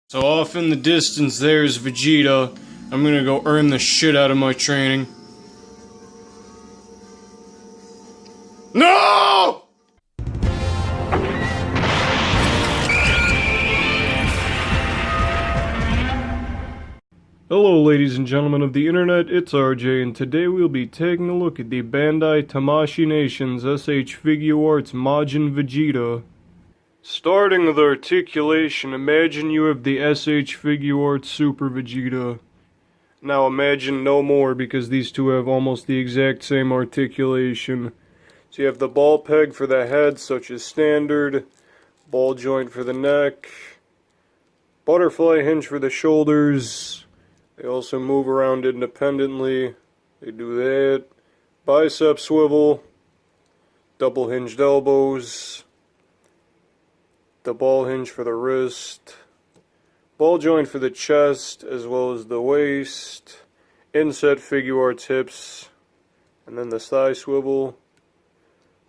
So off in the distance there's Vegeta. I'm gonna go earn the shit out of my training. No! Hello ladies and gentlemen of the internet, it's RJ, and today we'll be taking a look at the Bandai Tamashii Nations SH Figuarts Majin Vegeta. Starting with articulation, imagine you have the SH Figuarts Super Vegeta. Now imagine no more, because these two have almost the exact same articulation. So you have the ball peg for the head, such as standard, ball joint for the neck, butterfly hinge for the shoulders. They also move around independently. They do that. Bicep swivel, double hinged elbows, the ball hinge for the wrist, ball joint for the chest as well as the waist, inset Figuarts hips, and then the thigh swivel,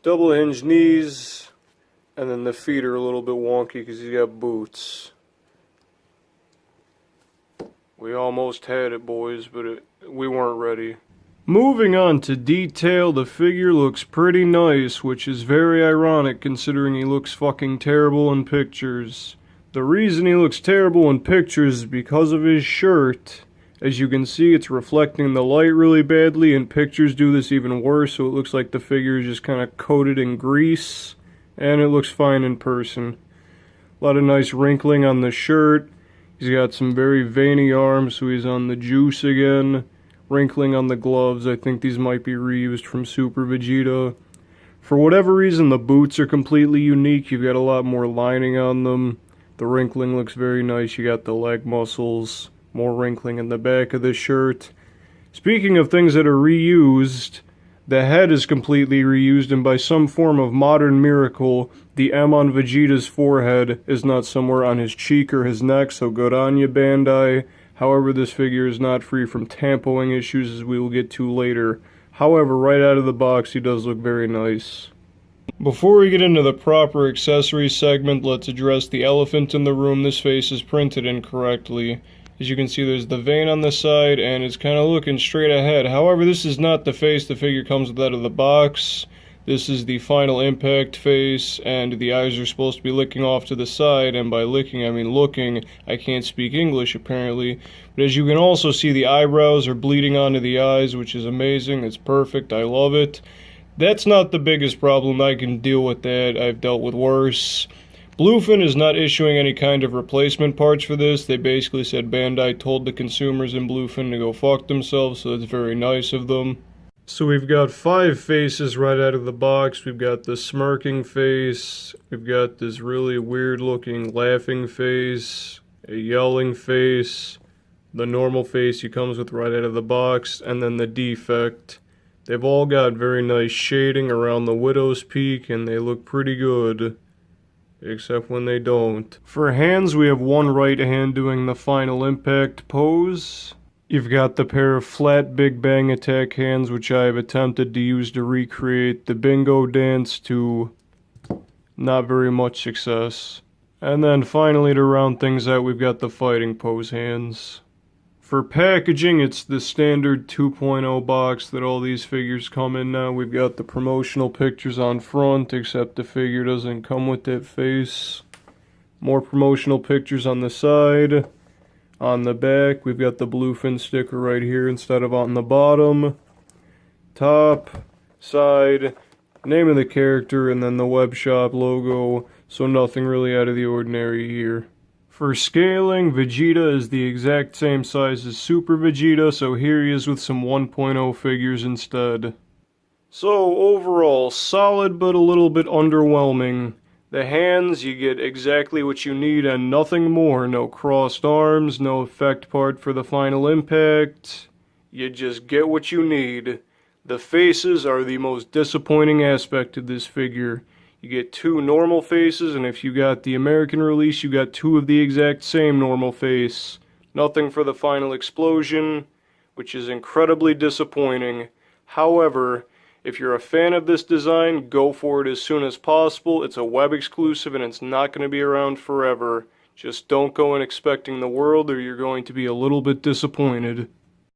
double hinged knees, and then the feet are a little bit wonky because he's got boots. We almost had it, boys, but we weren't ready. Moving on to detail, the figure looks pretty nice, which is very ironic considering he looks fucking terrible in pictures. The reason he looks terrible in pictures is because of his shirt. As you can see, it's reflecting the light really badly, and pictures do this even worse, so it looks like the figure is just kind of coated in grease, and it looks fine in person. A lot of nice wrinkling on the shirt. He's got some very veiny arms, so he's on the juice again. Wrinkling on the gloves, I think these might be reused from Super Vegeta. For whatever reason, the boots are completely unique. You've got a lot more lining on them. The wrinkling looks very nice. You got the leg muscles, more wrinkling in the back of the shirt. Speaking of things that are reused, the head is completely reused, and by some form of modern miracle, the M on Vegeta's forehead is not somewhere on his cheek or his neck, so good on you, Bandai. However, this figure is not free from tampoing issues, as we will get to later. However, right out of the box, he does look very nice. Before we get into the proper accessories segment, let's address the elephant in the room. This face is printed incorrectly. As you can see, there's the vein on the side, and it's kind of looking straight ahead. However, this is not the face the figure comes with out of the box. This is the final impact face, and the eyes are supposed to be licking off to the side, and by licking I mean looking. I can't speak English apparently, but as you can also see, the eyebrows are bleeding onto the eyes, which is amazing. It's perfect. I love it. That's not the biggest problem. I can deal with that. I've dealt with worse. Bluefin is not issuing any kind of replacement parts for this. They basically said Bandai told the consumers in Bluefin to go fuck themselves, so it's very nice of them. So we've got 5 faces right out of the box. We've got the smirking face, we've got this really weird looking laughing face, a yelling face, the normal face he comes with right out of the box, and then the defect. They've all got very nice shading around the widow's peak, and they look pretty good. Except when they don't. For hands, we have one right hand doing the final impact pose. You've got the pair of flat Big Bang attack hands, which I have attempted to use to recreate the bingo dance to not very much success. And then finally, to round things out, we've got the fighting pose hands. For packaging, it's the standard 2.0 box that all these figures come in now. We've got the promotional pictures on front, except the figure doesn't come with that face. More promotional pictures on the side. On the back, we've got the Bluefin sticker right here instead of on the bottom. Top, side, name of the character, and then the web shop logo, so nothing really out of the ordinary here. For scaling, Vegeta is the exact same size as Super Vegeta, so here he is with some 1.0 figures instead. So overall, solid but a little bit underwhelming. The hands, you get exactly what you need and nothing more. No crossed arms, no effect part for the final impact. You just get what you need. The faces are the most disappointing aspect of this figure. You get 2 normal faces, and if you got the American release, you got 2 of the exact same normal face. Nothing for the final explosion, which is incredibly disappointing. However, if you're a fan of this design, go for it as soon as possible. It's a web exclusive and it's not going to be around forever. Just don't go in expecting the world or you're going to be a little bit disappointed.